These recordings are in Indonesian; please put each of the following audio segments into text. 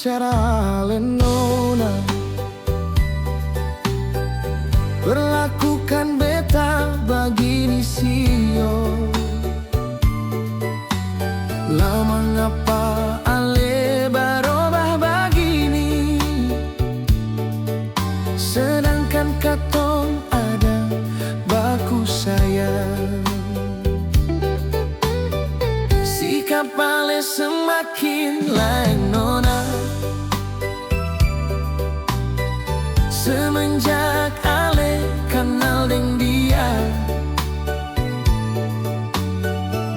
cara lenona, perlakukan beta begini sio. Lama ngapa ale barobah begini, sedangkan katong ada baku sayang. Sikap ale semakin lain nona, semenjak ale kenal deng dia.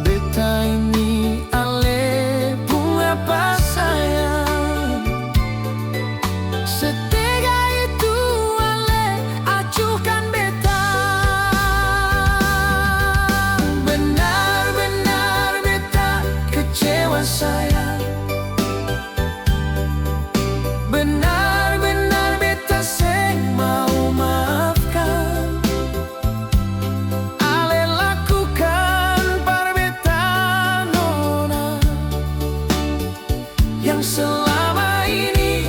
Beta ini ale pun apa sayang, setega itu ale acuhkan beta. Benar-benar beta kecewa sayang, benar-benar beta seng mau maafkan. Ale lakukan par beta nona, yang selama ini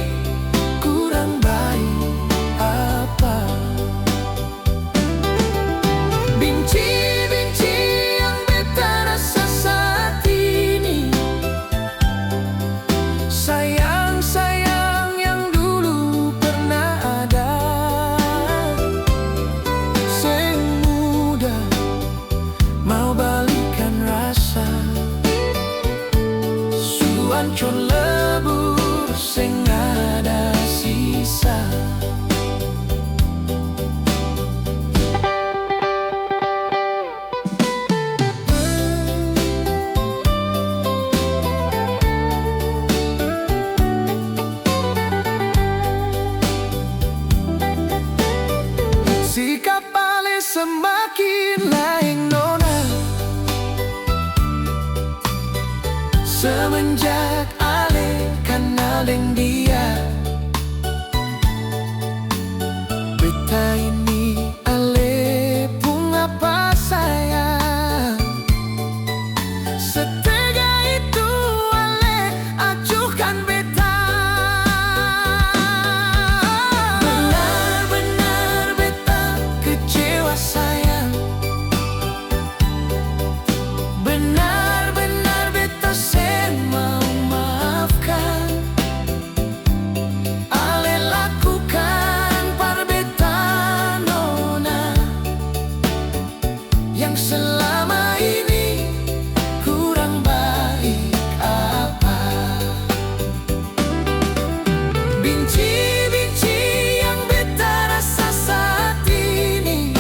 kurang baik apa. Benci-benci yang beta rasa saat ini, sayang-sayang yang dulu pernah ada, seng mudah mau balikan rasa. Suancur lebur seng ada sisa. Sikap ale semakin lain nona, semenjak ale kenal deng dia. Beta ini ale pun apa sayang, setega itu ale acuhkan beta. Benar-benar beta kecewa sayang, benar-benar beta seng mau maafkan. Ale lakukan par beta nona, yang selama ini kurang baik apa. Benci-benci yang beta rasa saat ini,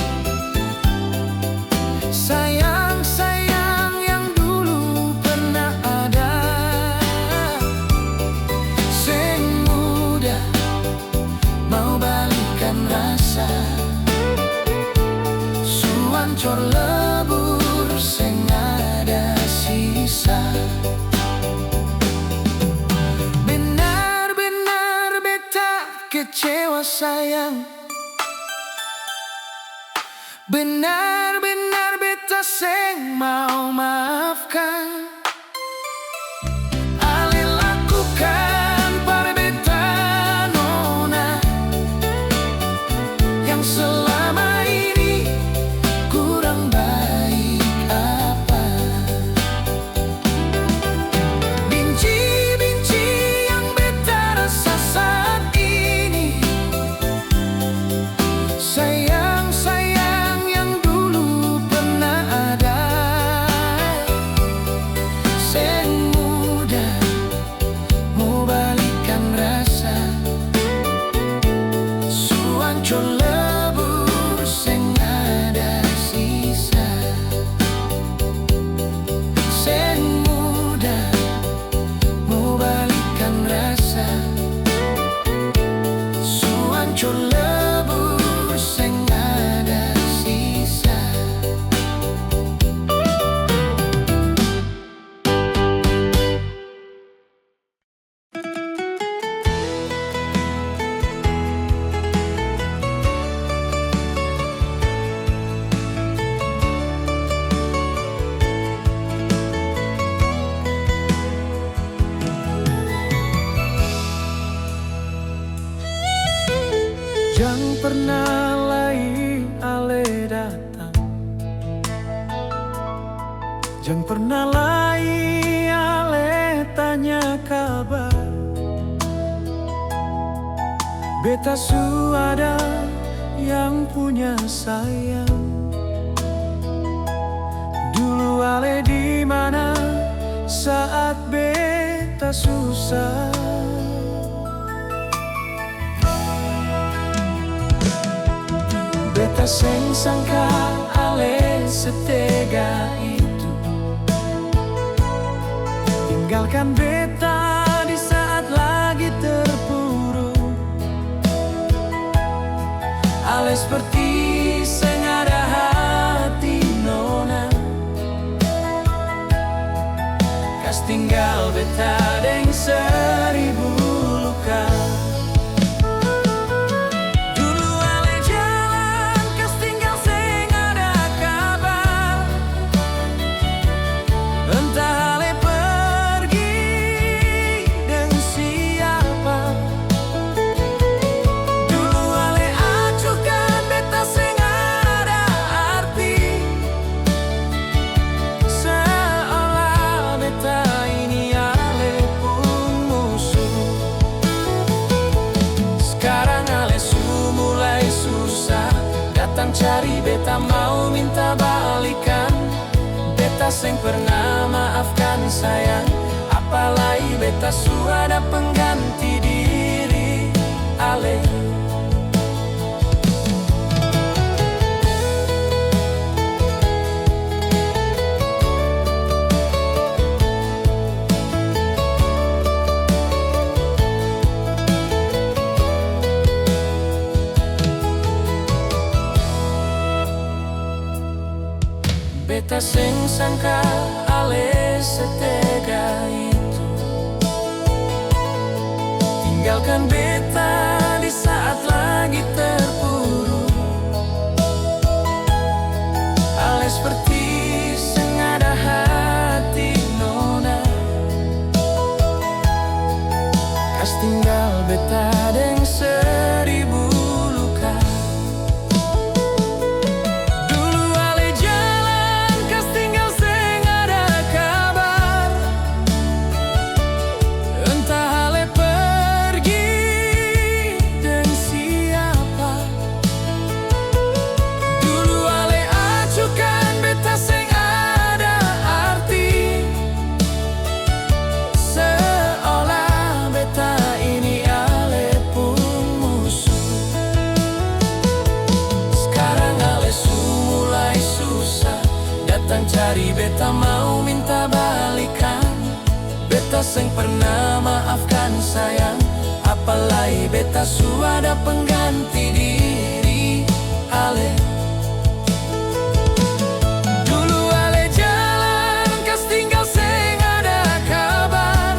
sayang-sayang yang dulu pernah ada, seng mudah mau balikan rasa. Suancur lebur seng ada sisa. Benar-benar beta kecewa sayang, benar-benar beta seng mau maafkan. Ale lakukan par beta nona, yang selama ini kurang baik apa. Benci-benci yang beta rasa saat ini, sayang-sayang yang dulu pernah ada, Jang pernah lai ale datang, jang pernah lai ale tanya kabar. Beta su ada yang punya sayang. Dulu ale di mana saat beta susah. Beta seng sangka ale setega itu, tinggalkan beta di saat lagi terpuruk. Ale seperti seng ada hati nona, kas tinggal beta deng seribu luka. Cari beta mau minta balikan, beta seng pernah maafkan sayang. Apalagi beta su ada pengganti diri ale. Beta seng sangka ale setega itu, tinggalkan beta di saat lagi terpuruk. Ale seperti seng ada hati nona, kas tinggal beta deng seribu luka. Cari beta mau minta balikan, beta seng pernah maafkan sayang. Apalagi beta su ada pengganti diri ale. Dulu ale jalan kas tinggal seng ada kabar,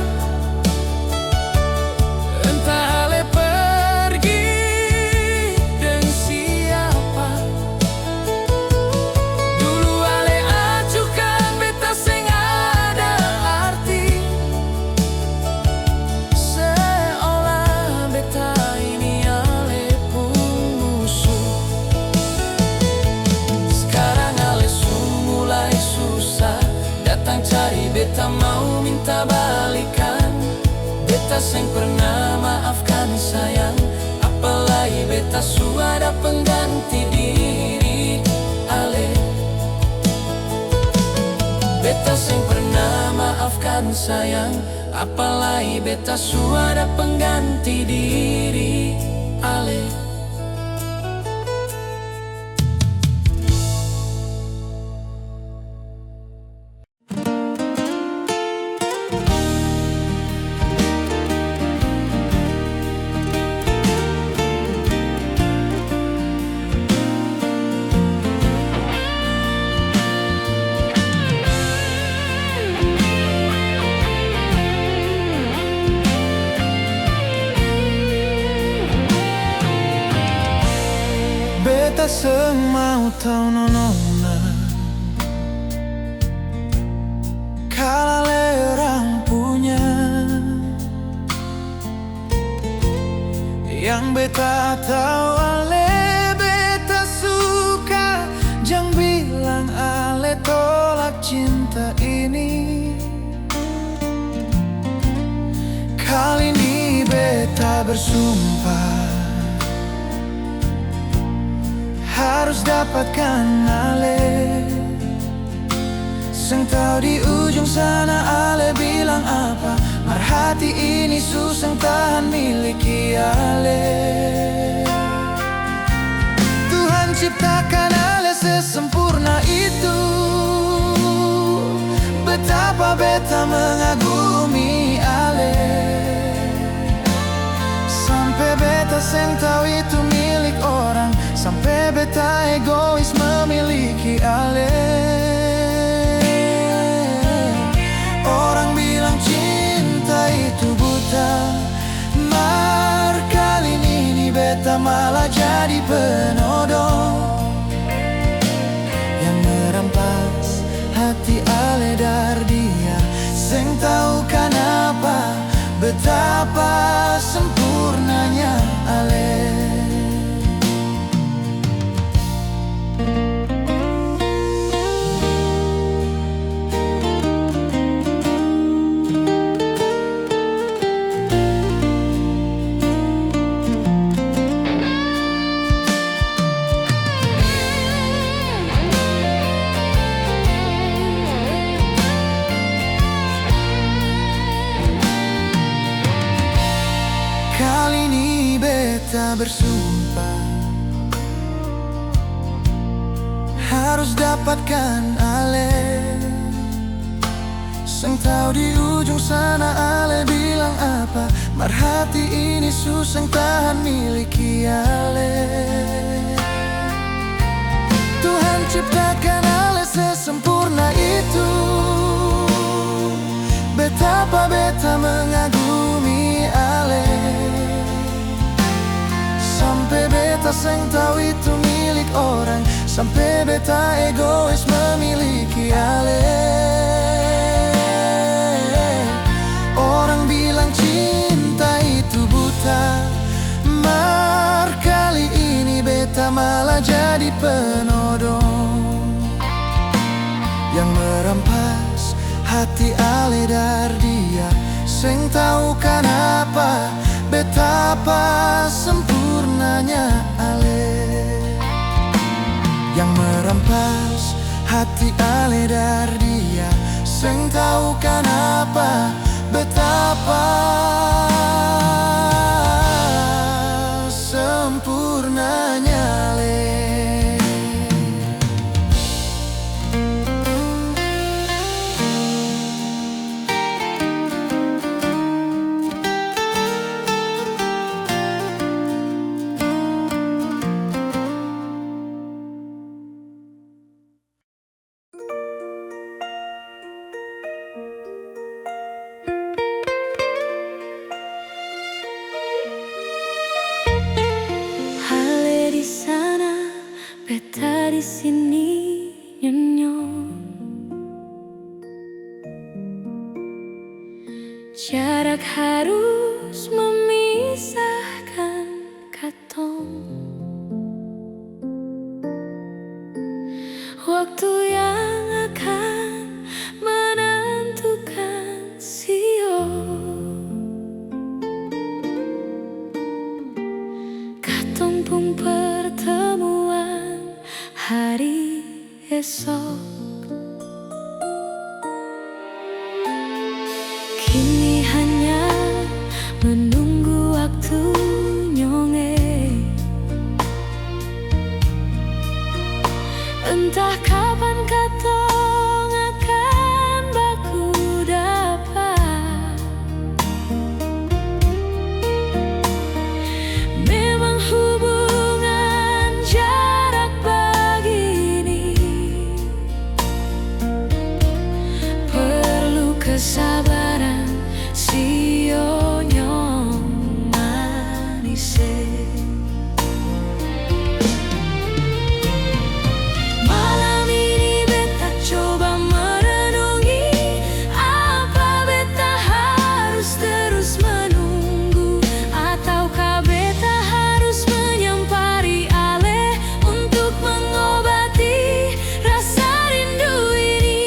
entah ale pergi dan siapa. Cari beta mau minta balikan, beta seng pernah maafkan sayang. Apalagi beta su ada pengganti diri ale. Beta seng pernah maafkan sayang, apalagi beta su ada pengganti diri ale. Beta seng mau tau nona, kalau lerang punya yang beta tahu. bersumpah harus dapatkan ale. Seng tahu di ujung sana ale bilang apa, mar hati ini susah tahan miliki ale. Tuhan ciptakan ale sesempurna itu, betapa beta mengagumi ale. Sampai beta seng tahu itu milik orang, sampai beta egois memiliki ale. Orang bilang cinta itu buta, mar kali ini beta malah jadi penodong yang merampas hati ale dari dia. Seng tahu kenapa, betapa sempurnanya ale. Kali ini beta bersumpah harus dapatkan ale. Seng tahu di ujung sana ale bilang apa, mar hati ini susah tahan miliki ale. Tuhan ciptakan ale sesempurna itu, betapa beta mengagumi ale. Sampai beta seng tahu itu milik orang, sampai beta egois memiliki ale. Orang bilang cinta itu buta, mar kali ini beta malah jadi penodong yang merampas hati ale dari dia. Seng tahu kenapa, betapa sempurnanya ale yang merampas hati ale dari dia. Seng tahu kenapa, betapa sempurnanya ale. Beta di sini nyonya, jarak harus memisahkan katong. Waktu yang akan menentukan sio. Katong pun pertemuan hari esok. Kini hanya menunggu waktu nyonge. Entah kapan katong akan baku dapat. Memang hubungan jarak begini perlu kesabaran sio nyong manise. Malam ini beta coba merenungi, apa beta harus terus menunggu, ataukah beta harus menyampari ale untuk mengobati rasa rindu ini.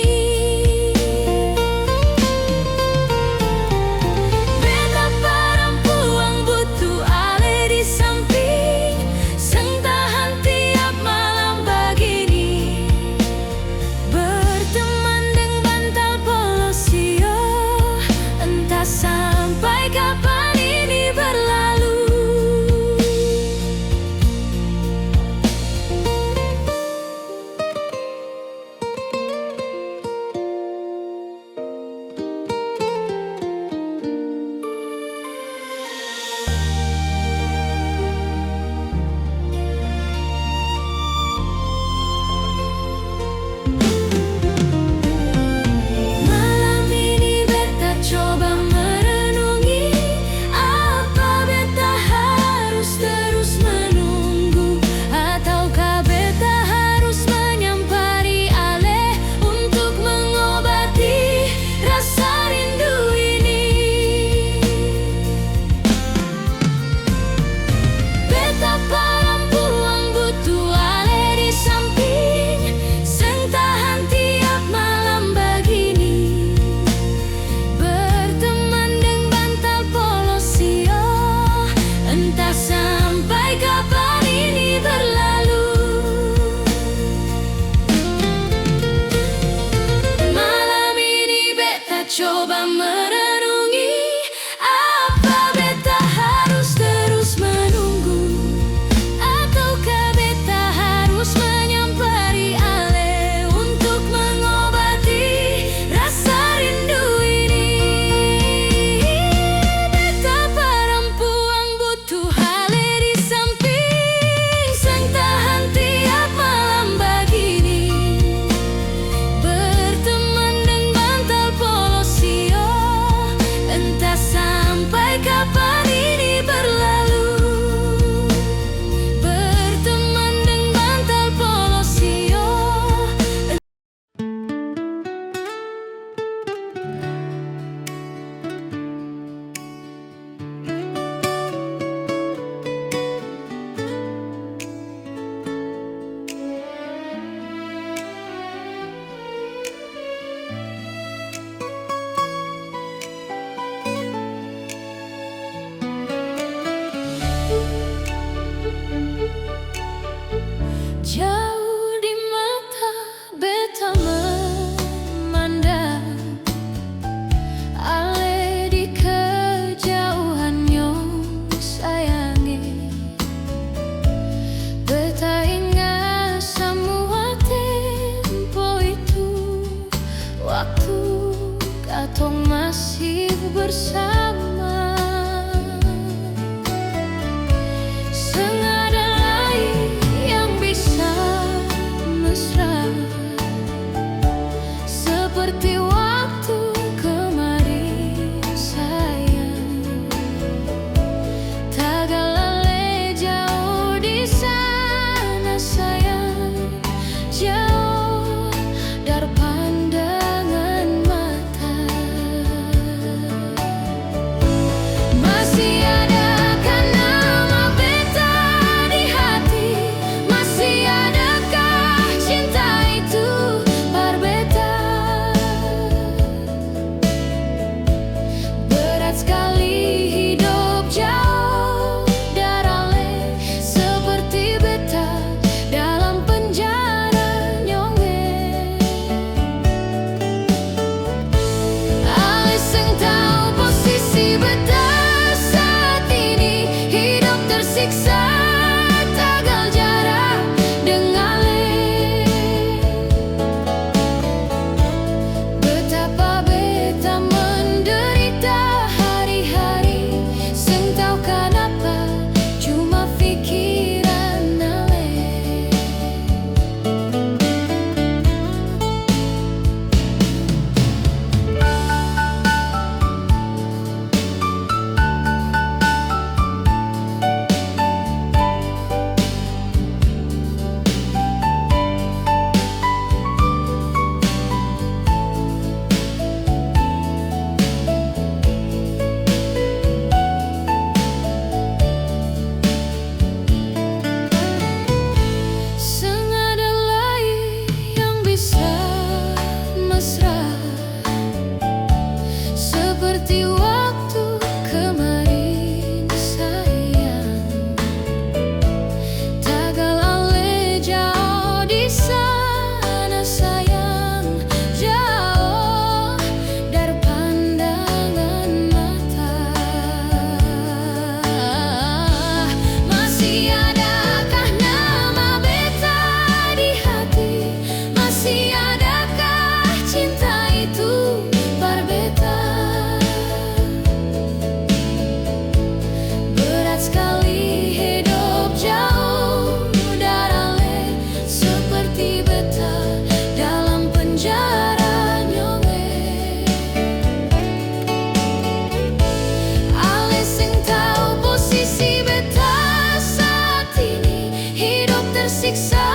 masih bersama. Senada lain yang bisa mesra seperti waktu kemarin sayang. Tagalale jauh di sana sayang, jauh dari pandangan mata. Masih adakah nama beta di hati? Masih adakah cinta itu berbeda? Berat sekali hidup jauh darale seperti beta dalam penjara nyonge. Alis yang tahu posisi beta saat ini, hidup tersiksa tagal jarak dengale. Betapa beta menderita hari-hari, seng tahu kenapa cuma pikiran ale. Senada lain yang bisa mesra seperti waktu kemarin sayang. Tagalale jauh di sana sayang, jauh dari pandangan mata. Masih adakah nama beta di hati? Masih adakah cinta itu berbeda? Berat sekali hidup jauh darale seperti beta dalam penjara nyonge. Alis yang tahu posisi beta saat ini, hidup tersiksa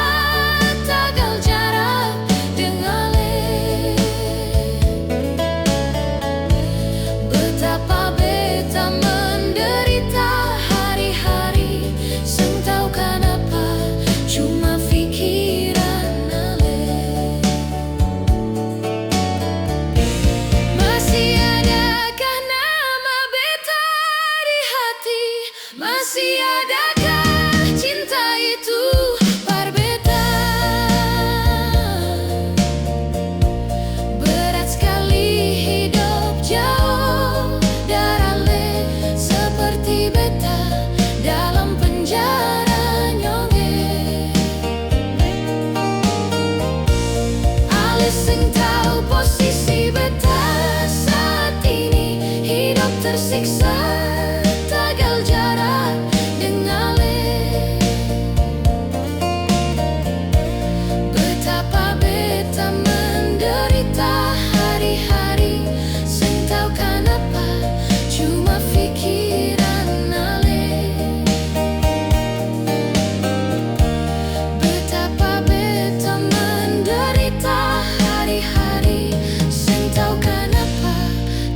tagal jarak dengale. Betapa beta menderita hari-hari, seng tahu kenapa cuma pikiran ale. Masih adakah nama beta di hati? Masih adakah cinta itu berbeda? Berat sekali hidup jauh darale seperti beta dalam penjara nyonge. Alis yang tahu posisi beta saat ini, hidup tersiksa tagal jarak dengale. Betapa beta menderita hari-hari, seng tahu kenapa cuma pikiran ale. Betapa beta menderita hari-hari, seng tahu kenapa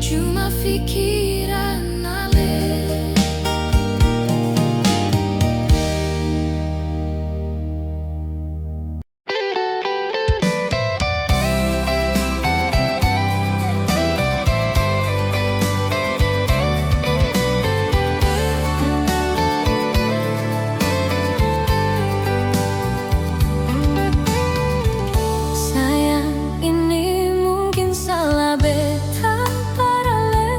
cuma pikiran ale. Sayang, ini mungkin salah beta parale.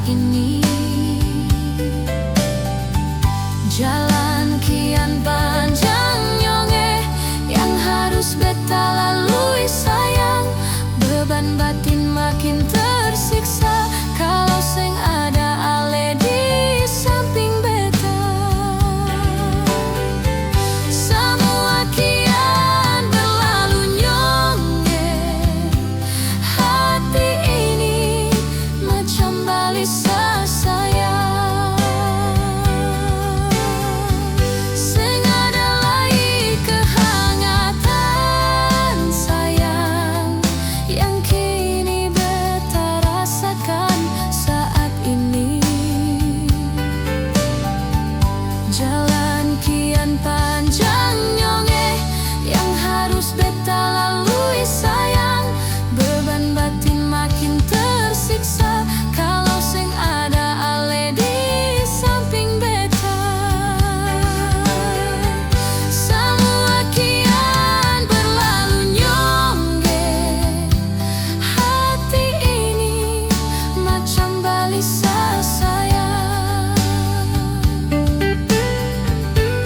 ini. Jalan kian panjang nyonge yang harus beta lalui sayang. Beban batin makin tersiksa kalau seng ada ale di samping beta. Semua kian berlalu nyonge, hati ini macam balisa sayang. Seng ada lagi kehangatan sayang yang kini beta rasakan saat ini. Jalan kian panjang nyonge yang harus beta lalui sayang. Beban batin makin tersiksa kalau seng ada ale di samping beta. Semua kian berlalu nyonge, hati ini macam balisa sayang.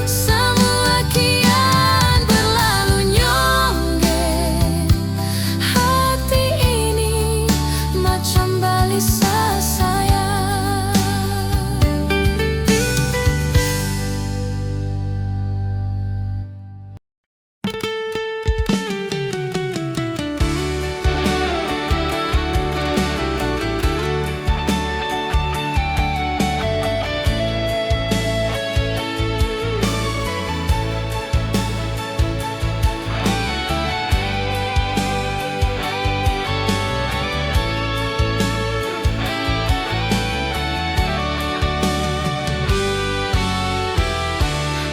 Semua kian berlalu nyonge, hati ini macam balisa sayang.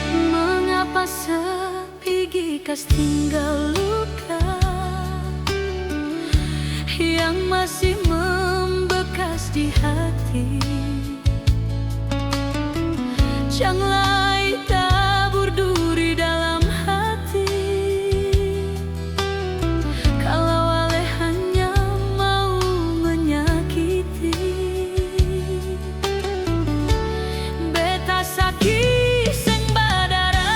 Mengapa sepi gikas tinggal luka yang masih membekas di hati? Janganlah tabur duri dalam hati kalau ale hanya mau menyakiti. Beta sakit seng badara,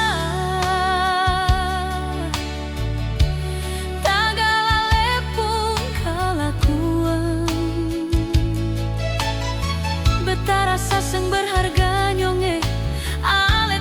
tagala lepung kalakuan. Beta rasa seng berharga nyonge ale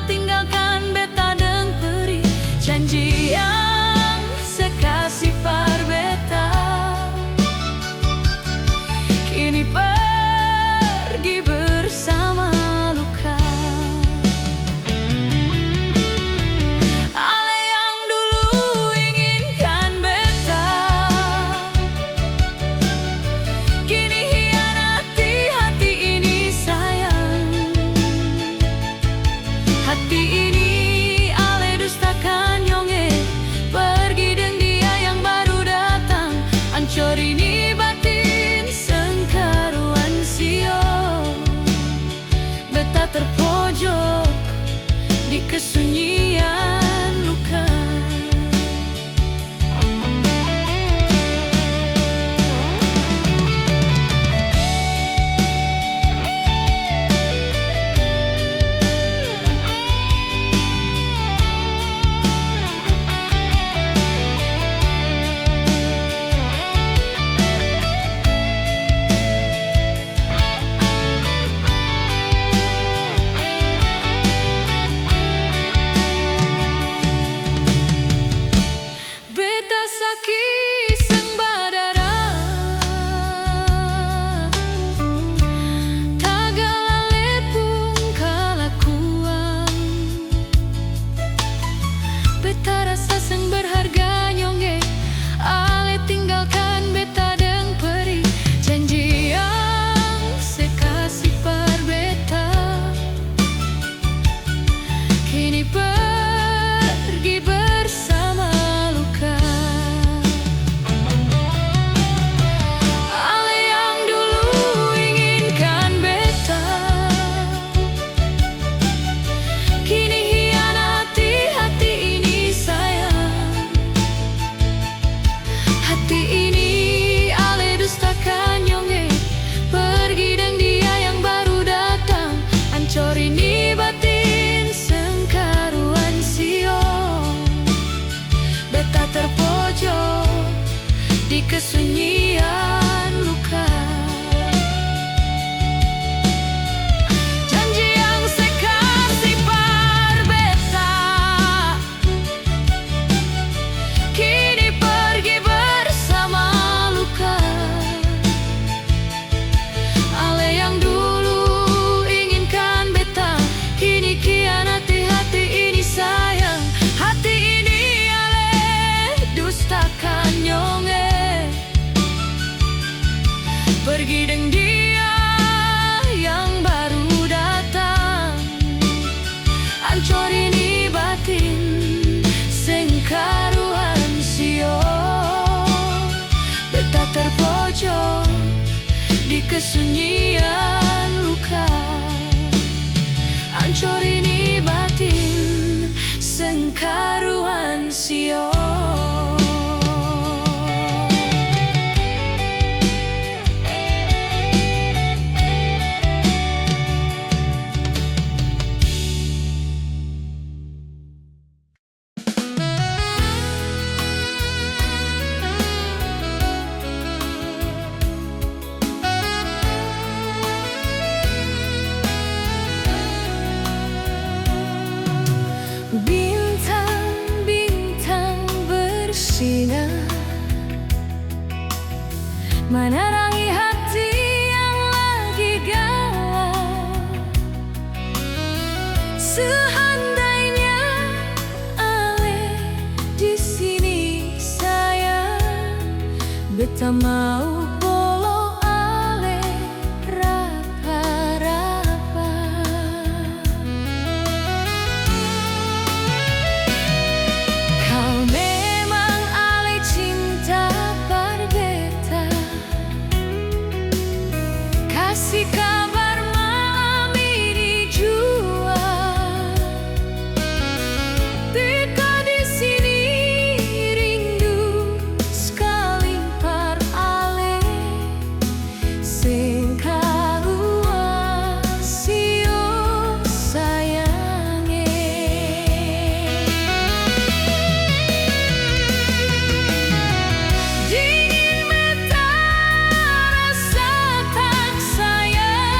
corini batin sengkaruan sio. Bintang-bintang bersinar menerangi hati yang lagi galau. Seandainya ale di sini sayang, beta mau bolo ale rapa-rapa. Kau memang ale cinta pada beta, kasih kabar malam ini jua. Beta di sini rindu sekali par ale sengkarua sio sayange. Dingin mata rasa tak sayang,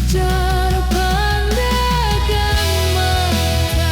Cara pandangkan mata,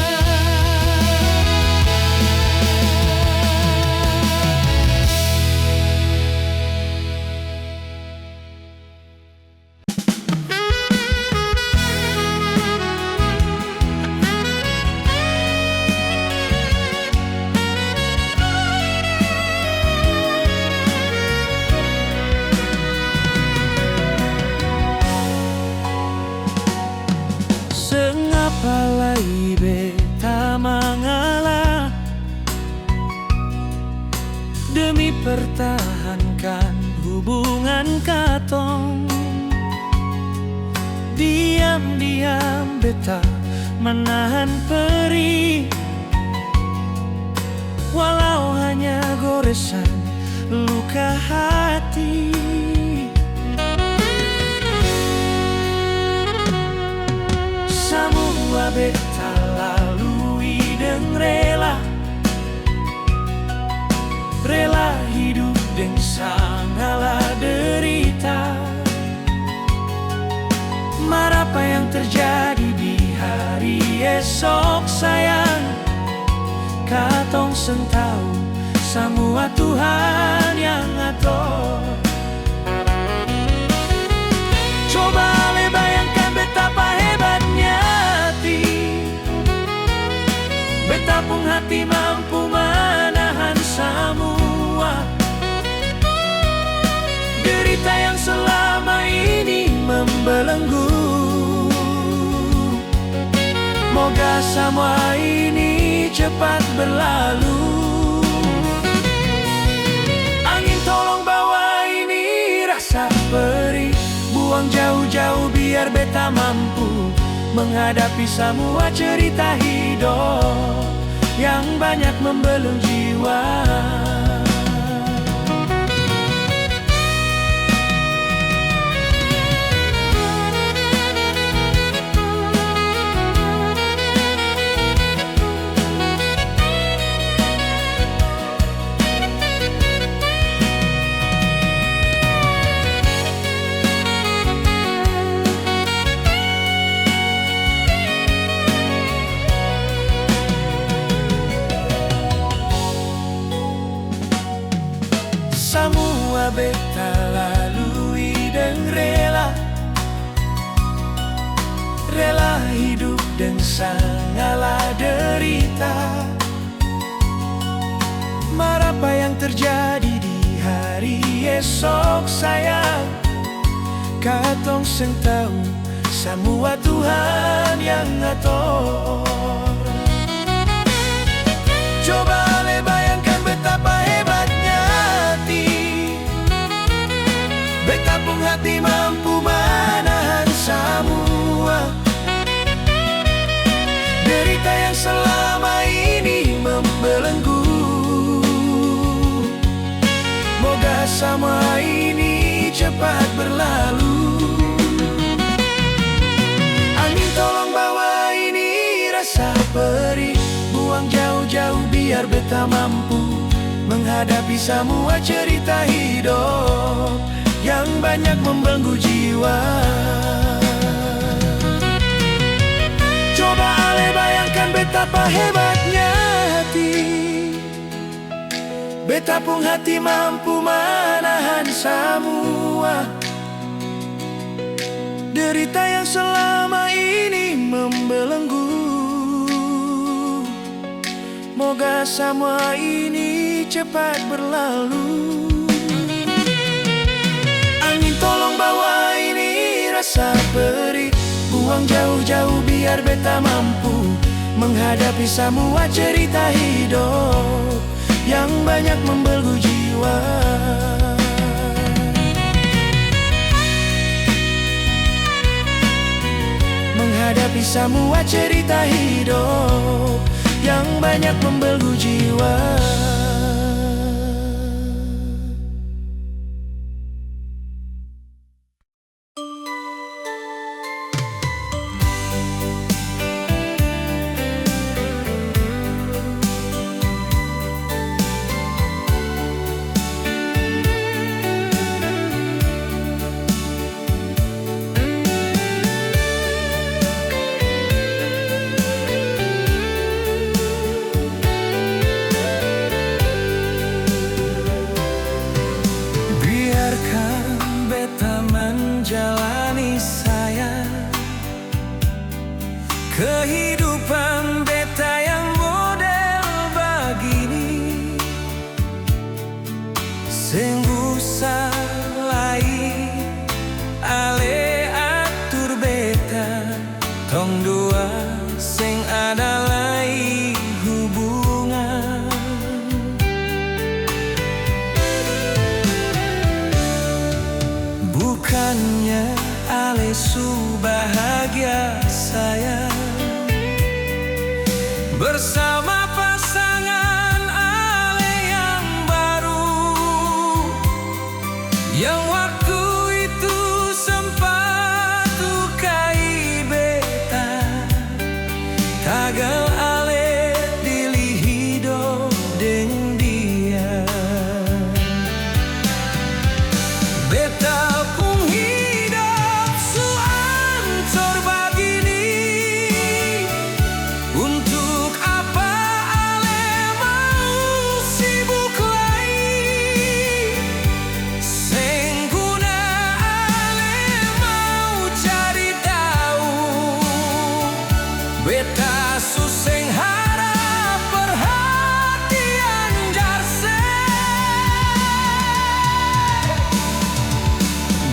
Sengapalai beta mengalah demi pertahankan hubungan katong. Diam-diam beta menahan perih, walau hanya goresan luka hati. Semua beta lalui deng rela hidup deng sangala derita. Mar apa yang terjadi di hari esok sayang, katong seng tahu, semua Tuhan yang atur. Coba ale bayangkan betapa hebatnya hati, betapung hati mampu menahan semua derita yang selama ini membelenggu. Moga semua ini cepat berlalu. Angin tolong bawa ini rasa perih, buang jauh-jauh biar beta mampu menghadapi semua cerita hidup yang banyak membelung jiwa. Semua beta lalui deng rela hidup deng sangala derita. Mar apa yang terjadi di hari esok sayang, katong seng tahu, semua Tuhan yang ngatur. Coba ale bayangkan betapa hebatnya hati, betapung hati mampu menahan semua derita yang selama ini membelenggu. Moga semua ini cepat berlalu. Angin tolong bawa ini rasa perih, buang jauh-jauh biar beta mampu menghadapi semua cerita hidup yang banyak membelenggu jiwa. Coba ale bayangkan betapa hebatnya hati, betapung hati mampu menahan semua derita yang selama ini membelenggu. Moga semua ini cepat berlalu. Angin tolong bawa ini rasa perih, buang jauh-jauh biar beta mampu menghadapi semua cerita hidup yang banyak membelenggu jiwa. Menghadapi semua cerita hidup yang banyak membelenggu jiwa. Kehidupan beta yang model begini sing usah lai ale atur beta tong dua sing ada lai hubungan. Bukannya ale su bahagia saya bersama pasangan ale yang baru, yang waktu itu sempat tukai beta tagal ale dilihido deng dia. Beta pun hidup su ancor begini, untuk apa ale mau sibuk lagi, seng guna ale mau cari tahu. Beta suseng harap perhatian jarse,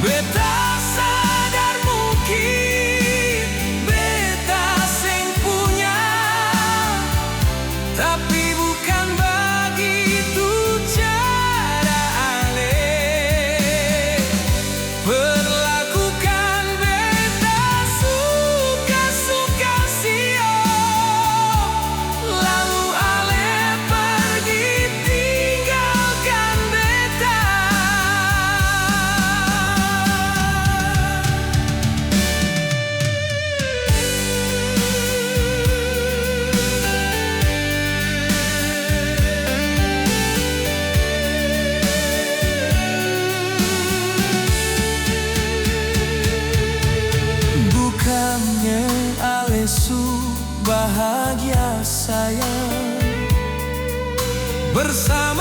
beta sadar mungkin beta seng punya, tapi bukan begitu cara ale perlakukan beta. Suka-suka sio lalu ale pergi tinggalkan beta. Bukannya ale su bahagia saya bersama